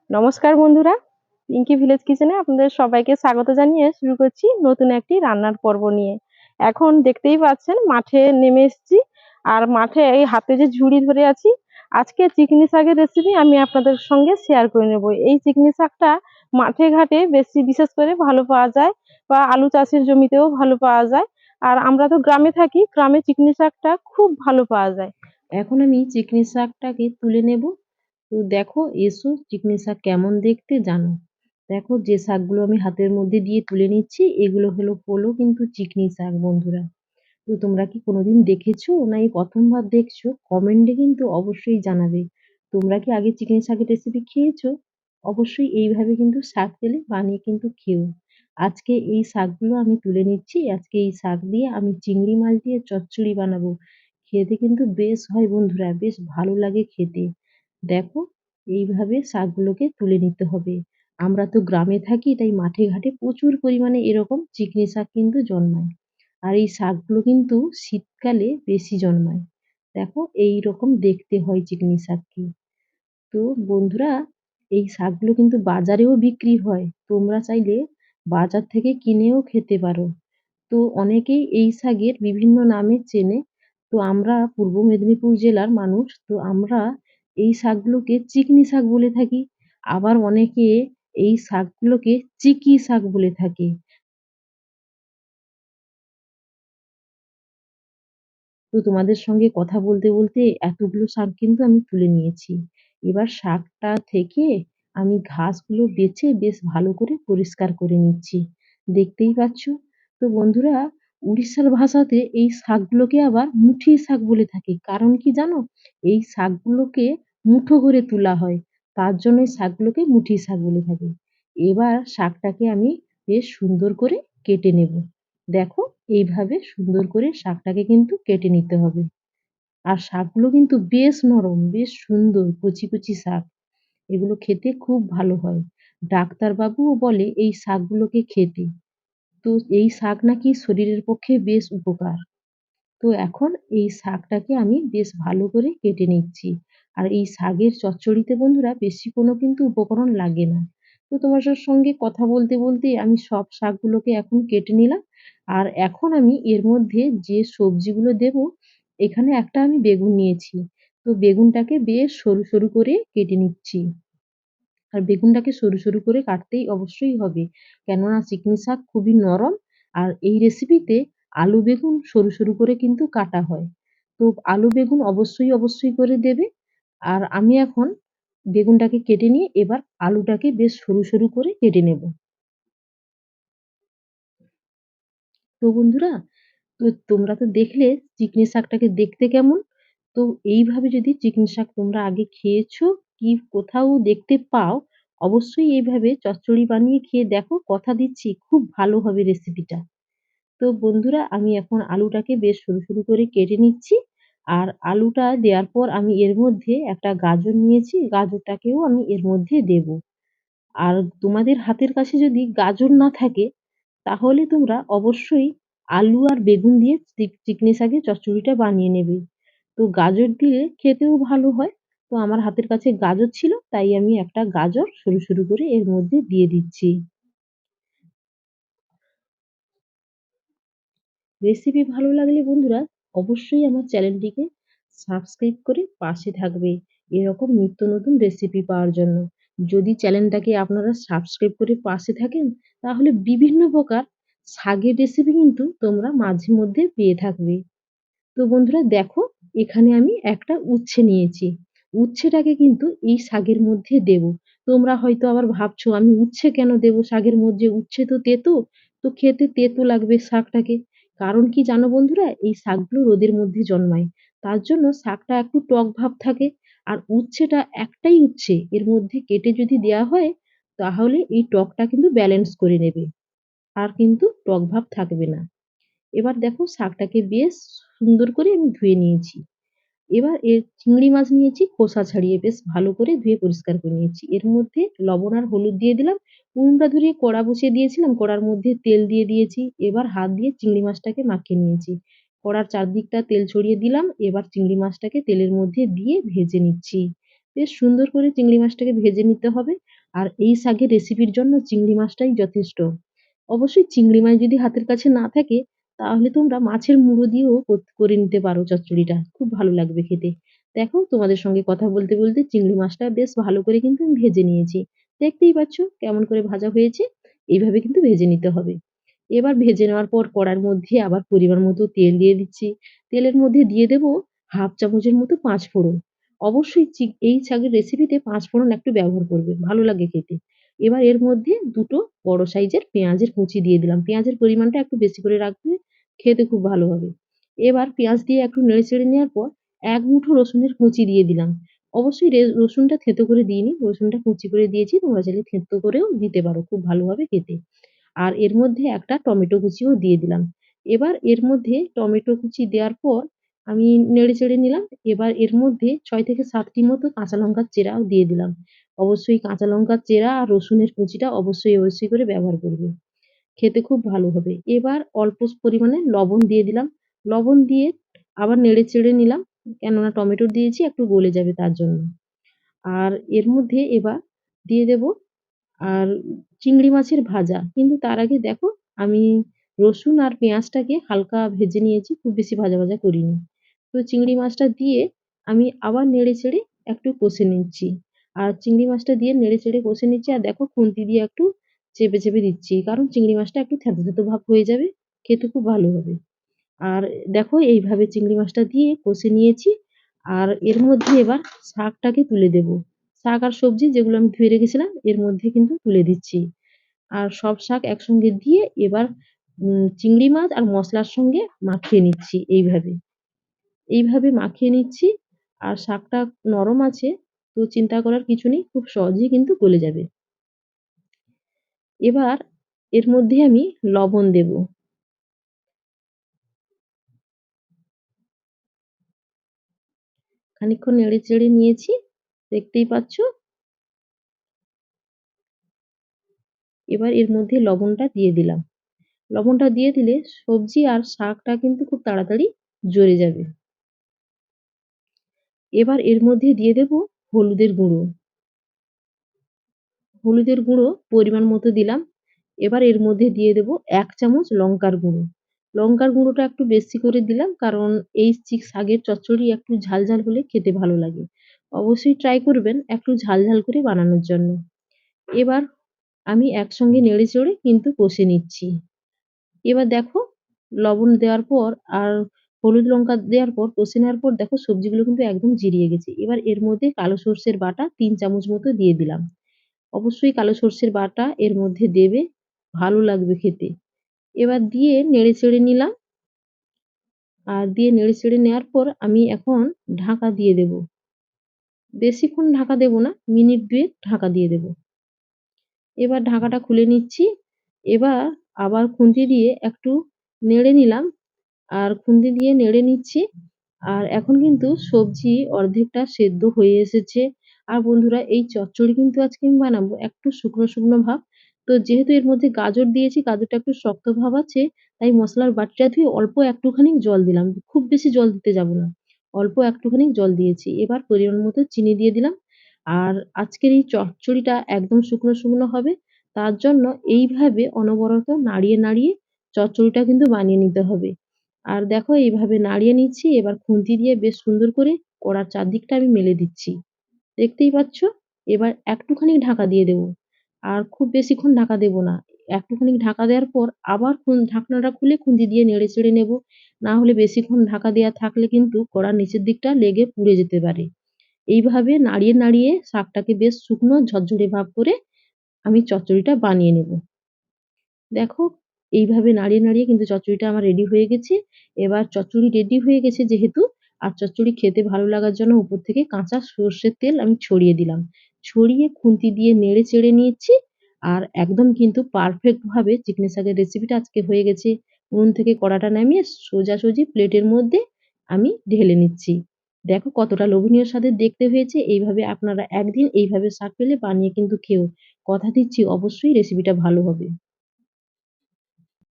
নমস্কার বন্ধুরা, পিঙ্কি ভিলেজ কিচেনে আপনাদের সবাইকে স্বাগত জানিয়ে শুরু করছি নতুন একটি রান্নার পর্ব নিয়ে। এখন দেখতেই পাচ্ছেন মাঠে নেমে এসেছি, আর মাঠে এই হাতে যে ঝুড়ি ধরে আছি, আজকে চিকনি শাকের রেসিপি আমি আপনাদের সঙ্গে শেয়ার করে নেব। এই চিকনি শাকটা মাঠে ঘাটে বেশি বিশেষ করে ভালো পাওয়া যায়, বা আলু চাষের জমিতেও ভালো পাওয়া যায়। আর আমরা তো গ্রামে থাকি, গ্রামে চিকনি শাকটা খুব ভালো পাওয়া যায়। এখন আমি চিকনি শাকটাকে তুলে নেব। তো দেখো, এসো চিকনি শাক কেমন দেখতে জানো। দেখো, যে শাকগুলো আমি হাতের মধ্যে দিয়ে তুলে নিচ্ছি এগুলো হলো কিন্তু চিকনি শাক বন্ধুরা। তো তোমরা কি কোনোদিন দেখেছো না এই প্রথমবার দেখছো? কমেন্টে কিন্তু অবশ্যই জানাবে। তোমরা কি আগে চিকনি শাকের রেসিপি খেয়েছো? অবশ্যই এইভাবে কিন্তু শাক পেলে বানিয়ে কিন্তু খেও। আজকে এই শাকগুলো আমি তুলে নিচ্ছি। আজকে এই শাক দিয়ে আমি চিংড়ি মাছ দিয়ে চচ্চড়ি বানাবো। খেতে কিন্তু বেশ হয় বন্ধুরা, বেশ ভালো লাগে খেতে। দেখো, এইভাবে শাকগুলোকে তুলে নিতে হবে। আমরা তো গ্রামে থাকি, তাই মাঠে ঘাটে প্রচুর পরিমাণে এরকম চিকনি শাক কিন্তু জন্মায়। আর এই শাকগুলো কিন্তু শীতকালে বেশি জন্মায়। দেখো, এইরকম দেখতে হয় চিকনি শাককে। তো বন্ধুরা, এই শাকগুলো কিন্তু বাজারেও বিক্রি হয়। তোমরা চাইলে বাজার থেকে কিনেও খেতে পারো। তো অনেকেই এই শাকের বিভিন্ন নামে চেনে। তো আমরা পূর্ব মেদিনীপুর জেলার মানুষ, তো আমরা এই শাকগুলোকে চিকনি শাক বলে থাকি। আবার অনেকে এই শাকগুলোকে চিকি শাক বলে থাকে। তো তোমাদের সঙ্গে কথা বলতে বলতে এতগুলো শাক কিন্তু আমি তুলে নিয়েছি। এবার শাকটা থেকে আমি ঘাসগুলো বেছে বেশ ভালো করে পরিষ্কার করে নিচ্ছি। দেখতেই পাচ্ছ। তো বন্ধুরা, উড়িষ্যার ভাষাতে এই শাকগুলোকে আবার মুঠি শাক বলে থাকে। কারণ কি জানো? এই শাকগুলোকে মুঠো করে তোলা হয়, তার জন্য এই শাকগুলোকে মুঠি শাক বলে থাকে। এবার শাকটাকে আমি বেশ সুন্দর করে কেটে নেব। দেখো, এইভাবে সুন্দর করে শাকটাকে কিন্তু কেটে নিতে হবে। আর শাকগুলো কিন্তু বেশ নরম, বেশ সুন্দর কচি কচি শাক। এগুলো খেতে খুব ভালো হয়। ডাক্তারবাবুও বলে এই শাকগুলোকে খেতে। তো এই শাক নাকি শরীরের পক্ষে বেশ উপকার। তো এখন এই শাকটাকে আমি বেশ ভালো করে কেটে নিচ্ছি। আর এই শাকের চচ্চড়িতে বন্ধুরা বেশি কোনো কিন্তু উপকরণ লাগে না। তো তোমাদের সঙ্গে কথা বলতে বলতে আমি সব শাকগুলোকে এখন কেটে নিলাম। আর এখন আমি এর মধ্যে যে সবজিগুলো দেব, এখানে একটা আমি বেগুন নিয়েছি। তো বেগুনটাকে বেশ সরু সরু করে কেটে নিচ্ছি। আর বেগুনটাকে সরু সরু করে কাটতেই অবশ্যই হবে, কেননা চিকনি শাক খুবই নরম। আর এই রেসিপিতে আলু বেগুন সরু সরু করে কিন্তু কাটা হয়। তো আলু বেগুন অবশ্যই অবশ্যই করে দেবে। আর আমি এখন বেগুনটাকে কেটে নিয়ে এবার আলুটাকে বেশ সরু সরু করে কেটে নেব। তো বন্ধুরা, তো তোমরা তো দেখলে চিকনি শাকটাকে দেখতে কেমন। তো এইভাবে যদি চিকনি শাক তোমরা আগে খেয়েছো কি কোথাও দেখতে পাও, অবশ্যই এইভাবে চচ্চড়ি বানিয়ে খেয়ে দেখো, কথা দিচ্ছি খুব ভালো হবে রেসিপিটা। তো বন্ধুরা, আমি এখন আলুটাকে বেশ সরু সরু করে কেটে নিচ্ছি। আর আলুটা দেওয়ার পর আমি এর মধ্যে একটা গাজর নিয়েছি, গাজরটাকেও আমি এর মধ্যে দেব। আর তোমাদের হাতের কাছে যদি গাজর না থাকে, তাহলে তোমরা অবশ্যই আলু আর বেগুন দিয়ে চিকনি শাকের চচ্চড়িটা বানিয়ে নেবে। তো গাজর দিয়ে খেতেও ভালো হয়। তো আমার হাতের কাছে গাজর ছিল, তাই আমি একটা গাজর সরু সরু করে এর মধ্যে দিয়ে দিচ্ছি। রেসিপি ভালো লাগলে বন্ধুরা অবশ্যই আমার চ্যানেলটিকে সাবস্ক্রাইব করে পাশে থাকবে, এরকম নিত্য নতুন রেসিপি পাওয়ার জন্য। যদি চ্যানেলটাকে আপনারা সাবস্ক্রাইব করে পাশে থাকেন, তাহলে বিভিন্ন প্রকার শাকের রেসিপি কিন্তু তোমরা মাঝে মধ্যে পেয়ে থাকবে। তো বন্ধুরা দেখো, এখানে আমি একটা উচ্ছে নিয়েছি। উচ্ছেটাকে কিন্তু এই শাকের মধ্যে দেব। তোমরা হয়তো আবার ভাবছো আমি উচ্ছে কেন দেব শাকের মধ্যে, উচ্ছে তো তেতো। তো খেতে তেতো লাগবে শাকটাকে। কারণ কি জানো বন্ধুরা, এই শাকগুলো রোদের মধ্যে জন্মায়, তার জন্য শাকটা একটু টক ভাব থাকে। আর উচ্ছেটা একটাই উচ্ছে এর মধ্যে কেটে যদি দেওয়া হয়, তাহলে এই টকটা কিন্তু ব্যালেন্স করে নেবে, আর কিন্তু টক ভাব থাকবে না। এবার দেখো, শাকটাকে বেশ সুন্দর করে আমি ধুয়ে নিয়েছি। এবার এর চিংড়ি মাছ নিয়েছি খোসা ছাড়িয়ে, বেশ ভালো করে ধুয়ে পরিষ্কার করে নিয়েছি। এর মধ্যে লবণ আর হলুদ দিয়ে দিলাম। উনুনটা ধরিয়ে কড়া বসিয়ে দিয়েছিলাম, কড়ার মধ্যে তেল দিয়ে দিয়েছি। এবার হাত দিয়ে চিংড়ি মাছটাকে মাখিয়ে নিয়েছি। কড়ার চারদিকটা তেল ছড়িয়ে দিলাম। এবার চিংড়ি মাছটাকে তেলের মধ্যে দিয়ে ভেজে নিচ্ছি। বেশ সুন্দর করে চিংড়ি মাছটাকে ভেজে নিতে হবে। আর এই শাকের রেসিপির জন্য চিংড়ি মাছটাই যথেষ্ট। অবশ্যই চিংড়ি মাছ যদি হাতের কাছে না থাকে তাহলে তোমরা মাছের মুড়ো দিয়েও করে নিতে পারো চচ্চড়িটা। খুব ভালো লাগবে খেতে। দেখো তোমাদের সঙ্গে কথা বলতে, বলতে চিংড়ি মাছটা বেশ ভালো করে কিন্তু আমি ভেজে নিয়েছি। দেখতেই পাচ্ছ কেমন করে ভাজা হয়েছে। এইভাবে কিন্তু ভেজে নিতে হবে। এবার ভেজে নেওয়ার পর কড়ার মধ্যে আবার পরিমাণ মতো তেল দিয়ে দিচ্ছি। তেলের মধ্যে দিয়ে দেব 1/2 চামচের মতো পাঁচফোড়ন। অবশ্যই এই শাকের রেসিপিতে পাঁচফোড়ন একটু ব্যবহার করবে। ভালো লাগে খেতে। এবার এর মধ্যে ২ টো বড় সাইজের পেঁয়াজের কুচি দিয়ে দিলাম। পেঁয়াজের পরিমাণটা একটু বেশি করে রাখবে, খেতে খুব ভালো হবে। এবার পেঁয়াজ দিয়ে একটু নেড়েচেড়ে নেওয়ার পর ১ মুঠো রসুনের কুচি দিয়ে দিলাম। অবশ্যই রসুনটা থেঁতো করে দিইনি, রসুনটা কুচি করে দিয়েছি। তোমরা চাইলে থেঁতো করেও দিতে পারো, খুব ভালো হবে খেতে। আর এর মধ্যে একটা টমেটো কুচিও দিয়ে দিলাম। এবার এর মধ্যে টমেটো কুচি দেওয়ার পর আমি নেড়েচেড়ে নিলাম। এবার এর মধ্যে ৬ থেকে ৭ টি মতো কাঁচা লঙ্কার চেরাও দিয়ে দিলাম। অবশ্যই কাঁচা লঙ্কার চেরা আর রসুনের কুচিটা অবশ্যই করে ব্যবহার করবে। খেতে খুব ভালো হবে। এবার অল্প পরিমাণে লবণ দিয়ে দিলাম। লবণ দিয়ে আবার নেড়েচেড়ে নিলাম। কেননা টমেটো দিয়েছি, একটু গলে যাবে তার জন্য। আর এর মধ্যে এবার দিয়ে দেব আর চিংড়ি মাছের ভাজা। কিন্তু তার আগে দেখো আমি রসুন আর পেঁয়াজটাকে হালকা ভেজে নিয়েছি, খুব বেশি ভাজা করিনি। তো চিংড়ি মাছটা দিয়ে আমি আবার নেড়েচেড়ে একটু কষে নিচ্ছি। আর চিংড়ি মাছটা দিয়ে নেড়েচেড়ে কষে নিচ্ছি আর দেখো খুন্তি দিয়ে একটু চেপে দিচ্ছি। কারণ চিংড়ি মাছটা একটু থ্যাতো ভাব হয়ে যাবে, খেতে খুব ভালো হবে। আর দেখো এইভাবে চিংড়ি মাছটা দিয়ে কষে নিয়েছি। আর এর মধ্যে এবার শাকটাকে তুলে দেব। শাক আর সবজি যেগুলো আমি ধুয়ে রেখেছিলাম এর মধ্যে কিন্তু তুলে দিচ্ছি। আর সব শাক একসঙ্গে দিয়ে এবার চিংড়ি মাছ আর মসলার সঙ্গে মাখিয়ে নিচ্ছি এইভাবে। এইভাবে মাখিয়ে নিচ্ছি। আর শাকটা নরম আছে, তো চিন্তা করার কিছু নেই। খুব সহজেই কিন্তু গলে যাবে। এবার এর মধ্যে আমি লবণ দেব। খানিকক্ষণ নেড়েচেড়ে নিয়েছি। দেখতেই পাচ্ছ। এবার এর মধ্যে লবণটা দিয়ে দিলাম। লবণটা দিয়ে দিলে সবজি আর শাকটা কিন্তু খুব তাড়াতাড়ি জ্বরে যাবে। এবার এর মধ্যে দিয়ে দেব হলুদের গুঁড়ো। হলুদের গুঁড়ো পরিমাণ মতো দিলাম। এবার এর মধ্যে দিয়ে দেব ১ চামচ লঙ্কার গুঁড়ো। লঙ্কার গুঁড়োটা একটু বেশি করে দিলাম, কারণ এই শাকের চচ্চড়ি একটু ঝাল হলে খেতে ভালো লাগে। অবশ্যই ট্রাই করবেন একটু ঝাল করে বানানোর জন্য। এবার আমি একসঙ্গে নেড়েচেড়ে কিন্তু কষে নিচ্ছি। এবার দেখো লবণ দেওয়ার পর আর হলুদ লঙ্কা দেওয়ার পর কষে নেওয়ার পর দেখো সবজিগুলো কিন্তু একদম জিরিয়ে গেছে। এবার এর মধ্যে কালো সর্ষের বাটা ৩ চামচ মতো দিয়ে দিলাম। অবশ্যই কালো সর্ষের বাটা এর মধ্যে দেবে, ভালো লাগবে খেতে। এবার দিয়ে নেড়েচেড়ে নিলাম। আর দিয়ে নেড়েচেড়ে নেওয়ার পর আমি এখন ঢাকা দিয়ে দেব। বেশিক্ষণ ঢাকা দেব না, মিনিট ২ এক ঢাকা দিয়ে দেব। এবার ঢাকাটা খুলে নিচ্ছি। এবার আবার খুন্তি দিয়ে একটু নেড়ে নিলাম। আর খুন্তি দিয়ে নেড়ে নিচ্ছি। আর এখন কিন্তু সবজি অর্ধেকটা সেদ্ধ হয়ে এসেছে। আর বন্ধুরা এই চচ্চড়ি কিন্তু আজকে আমি বানাবো একটু শুকনো ভাব। তো যেহেতু এর মধ্যে গাজর দিয়েছি, গাজরটা একটু শক্ত ভাব আছে, তাই মসলার বাটিটা ধুয়ে অল্প একটুখানি জল দিলাম। খুব বেশি জল দিতে যাব না। অল্প একটুখানি জল দিয়েছি। এবার পরিমাণ মতো চিনি দিয়ে দিলাম। আর আজকের এই চচ্চড়িটা একদম শুকনো হবে। তার জন্য এইভাবে অনবরত নাড়িয়ে চচ্চড়িটা কিন্তু বানিয়ে নিতে হবে। আর দেখো এইভাবে নাড়িয়ে নিচ্ছি। এবার খুন্তি দিয়ে বেশ সুন্দর করে কড়ার চারদিকটা আমি মেলে দিচ্ছি। দেখতেই পাচ্ছ। এবার একটুখানি ঢাকা দিয়ে দেব। আর খুব বেশিক্ষণ ঢাকা দেব না। একটুখানি ঢাকা দেওয়ার পর আবার ঢাকনাটা খুলে খুন্তি দিয়ে নেড়েচেড়ে নেব। না হলে বেশিক্ষণ ঢাকা দেওয়া থাকলে কিন্তু কড়ার নিচের দিকটা লেগে পুড়ে যেতে পারে। এইভাবে নাড়িয়ে শাকটাকে বেশ শুকনো ঝরঝরে ভাব করে আমি চচ্চড়িটা বানিয়ে নেব। দেখো এইভাবে নাড়িয়ে কিন্তু চচ্চড়িটা আমার রেডি হয়ে গেছে। এবার চচ্চড়ি রেডি হয়ে গেছে যেহেতু, আর চচ্চড়ি খেতে ভালো লাগার জন্য উপর থেকে কাঁচা সর্ষের তেল আমি ছড়িয়ে দিলাম। ছড়িয়ে খুন্তি দিয়ে নেড়ে চেড়ে নিয়েছি। আর একদম কিন্তু পারফেক্ট ভাবে চিকনি শাকের রেসিপিটা আজকে হয়ে গেছে। উনুন থেকে কড়াটা নামিয়ে সোজাসুজি প্লেটের মধ্যে আমি ঢেলে নিচ্ছি। দেখো কতটা লোভনীয় স্বাদের দেখতে হয়েছে। এইভাবে আপনারা একদিন এইভাবে শাক পেলে বানিয়ে কিন্তু খেও। কথা দিচ্ছি অবশ্যই রেসিপিটা ভালো হবে।